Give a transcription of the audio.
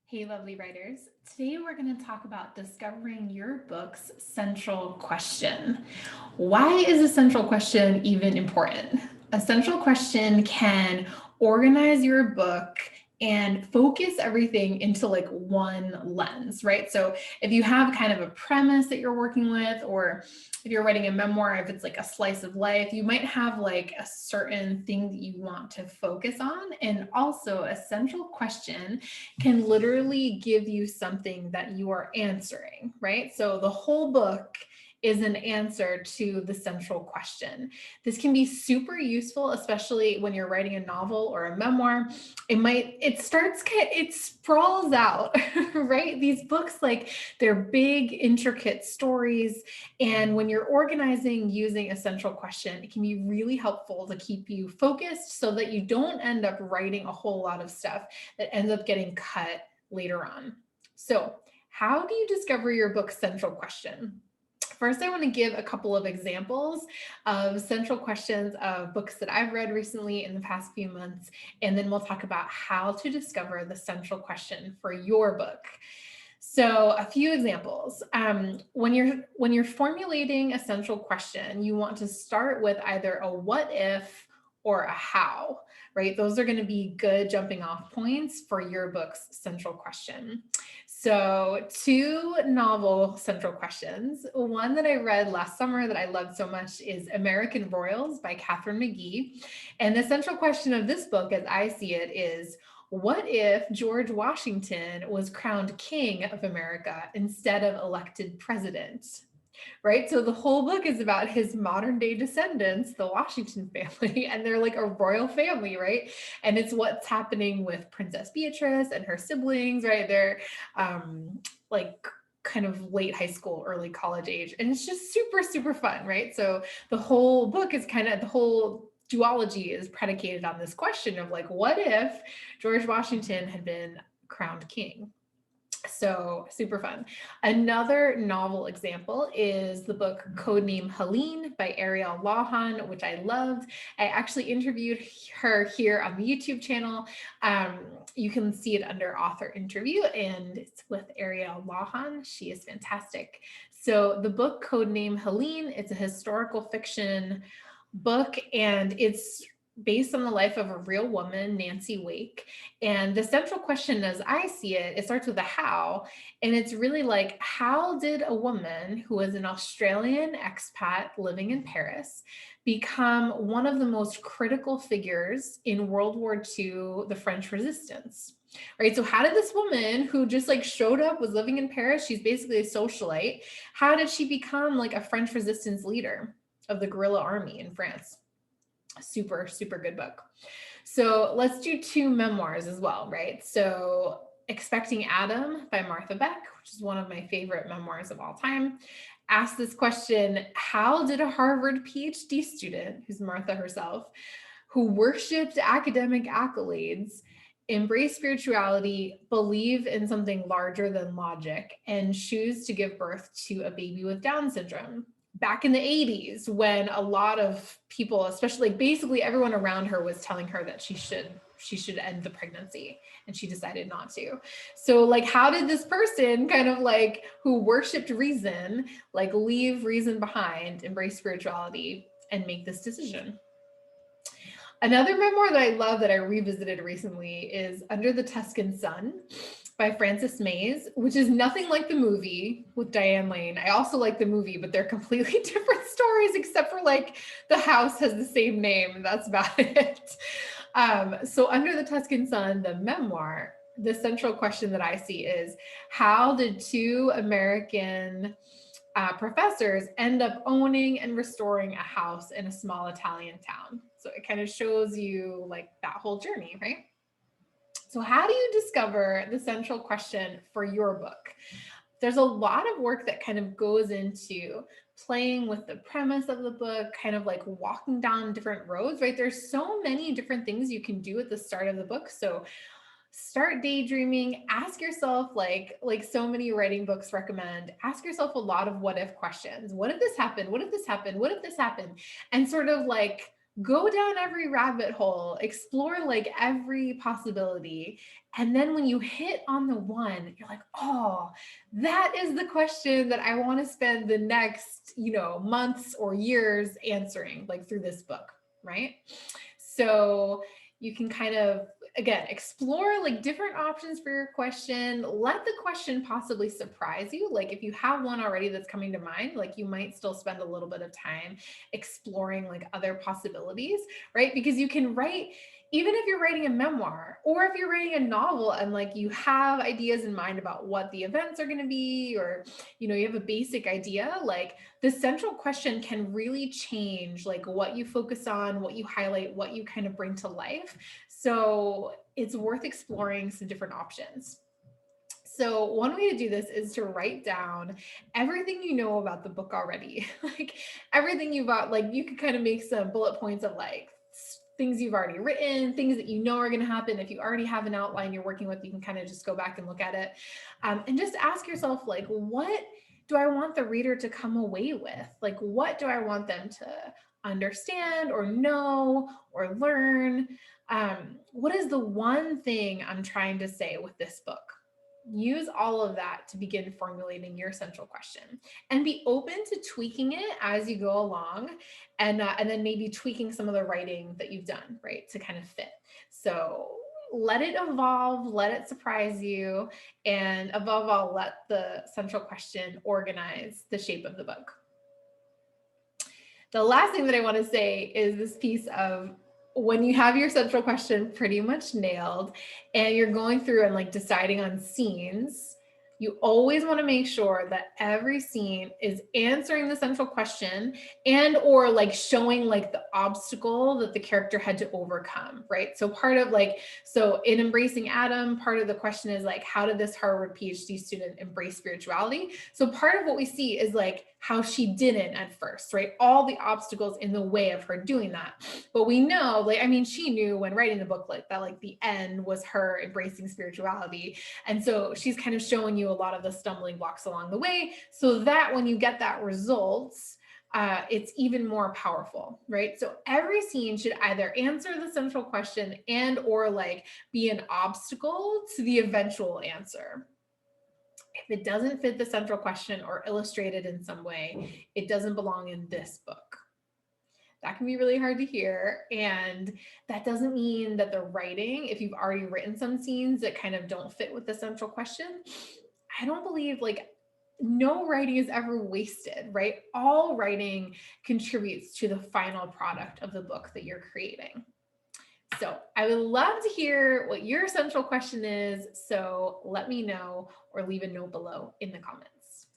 Hey, lovely writers. Today we're going to talk about discovering your book's central question. Why is a central question even important? A central question can organize your book and focus everything into like one lens, right? So if you have kind of a premise that you're working with, or if you're writing a memoir, if it's like a slice of life, you might have like a certain thing that you want to focus on. And also a central question can literally give you something that you are answering, right? So the whole book is an answer to the central question. This can be super useful, especially when you're writing a novel or a memoir. It sprawls out, right? These books, like, they're big, intricate stories. And when you're organizing using a central question, it can be really helpful to keep you focused so that you don't end up writing a whole lot of stuff that ends up getting cut later on. So, how do you discover your book's central question? First, I want to give a couple of examples of central questions of books that I've read recently in the past few months, and then we'll talk about how to discover the central question for your book. So, a few examples. When you're formulating a central question, you want to start with either a what if or a how, right? Those are going to be good jumping off points for your book's central question. So, two novel central questions. One that I read last summer that I loved so much is American Royals by Catherine McGee. And the central question of this book, as I see it, is what if George Washington was crowned king of America instead of elected president? Right? So the whole book is about his modern day descendants, the Washington family, and they're like a royal family, right? And it's what's happening with Princess Beatrice and her siblings, right? They're like kind of late high school, early college age. And it's just super, super fun, right? So the whole book is kind of the whole duology is predicated on this question of like, what if George Washington had been crowned king? So super fun. Another novel example is the book Code Name Helene by Ariel Lawhon, which I loved. I actually interviewed her here on the YouTube channel. You can see it under author interview, and it's with Ariel Lawhon. She is fantastic. So the book Code Name Helene, it's a historical fiction book, and it's based on the life of a real woman, Nancy Wake. And the central question, as I see it, it starts with a how. And it's really like, how did a woman who was an Australian expat living in Paris become one of the most critical figures in World War II, the French Resistance? Right. So, how did this woman who just like showed up, was living in Paris, she's basically a socialite, how did she become like a French resistance leader of the guerrilla army in France? Super, super good book. So let's do two memoirs as well, right? So Expecting Adam by Martha Beck, which is one of my favorite memoirs of all time, asks this question: how did a Harvard PhD student, who's Martha herself, who worshipped academic accolades, embrace spirituality, believe in something larger than logic, and choose to give birth to a baby with Down syndrome? Back in the 80s, when a lot of people, especially like basically everyone around her, was telling her that she should end the pregnancy, and she decided not to. So like, how did this person kind of like, who worshiped reason, like leave reason behind, embrace spirituality, and make this decision? Another memoir that I love that I revisited recently is Under the Tuscan Sun by Frances Mays, which is nothing like the movie with Diane Lane. I also like the movie, but they're completely different stories, except for like the house has the same name. That's about it. So Under the Tuscan Sun, the memoir, the central question that I see is, how did two American professors end up owning and restoring a house in a small Italian town? So it kind of shows you like that whole journey, right? So, how do you discover the central question for your book? There's a lot of work that kind of goes into playing with the premise of the book, kind of like walking down different roads, right? There's so many different things you can do at the start of the book. So, start daydreaming, ask yourself, like so many writing books recommend, ask yourself a lot of what if questions. What if this happened? What if this happened? What if this happened? And sort of like go down every rabbit hole, explore like every possibility. And then when you hit on the one, you're like, oh, that is the question that I want to spend the next, months or years answering, like through this book, right? So you can kind of, again, explore like different options for your question. Let the question possibly surprise you. Like if you have one already that's coming to mind, like you might still spend a little bit of time exploring like other possibilities, right? Because you can write, even if you're writing a memoir or if you're writing a novel and like you have ideas in mind about what the events are going to be, or you have a basic idea, like the central question can really change like what you focus on, what you highlight, what you kind of bring to life. So it's worth exploring some different options. So one way to do this is to write down everything you know about the book already. Like everything you've got, like you could kind of make some bullet points of like things you've already written, things that you know are going to happen. If you already have an outline you're working with, you can kind of just go back and look at it, and just ask yourself, like, what do I want the reader to come away with? Like, what do I want them to understand or know or learn? What is the one thing I'm trying to say with this book? Use all of that to begin formulating your central question, and be open to tweaking it as you go along, and then maybe tweaking some of the writing that you've done, right, to kind of fit. So let it evolve, let it surprise you, and above all, let the central question organize the shape of the book. The last thing that I want to say is this piece of, when you have your central question pretty much nailed and you're going through and like deciding on scenes, you always want to make sure that every scene is answering the central question and or like showing like the obstacle that the character had to overcome, right? So part of like, so in Embracing Adam, part of the question is like, how did this Harvard PhD student embrace spirituality? So part of what we see is like how she didn't at first, right? All the obstacles in the way of her doing that. But we know, like, I mean, she knew when writing the book, like that, like the end was her embracing spirituality. And so she's kind of showing you a lot of the stumbling blocks along the way, so that when you get that results, it's even more powerful, right? So every scene should either answer the central question and or like be an obstacle to the eventual answer. If it doesn't fit the central question or illustrate it in some way, it doesn't belong in this book. That can be really hard to hear. And that doesn't mean that the writing, if you've already written some scenes that kind of don't fit with the central question, I don't believe like no writing is ever wasted, right? All writing contributes to the final product of the book that you're creating. So I would love to hear what your central question is. So let me know or leave a note below in the comments.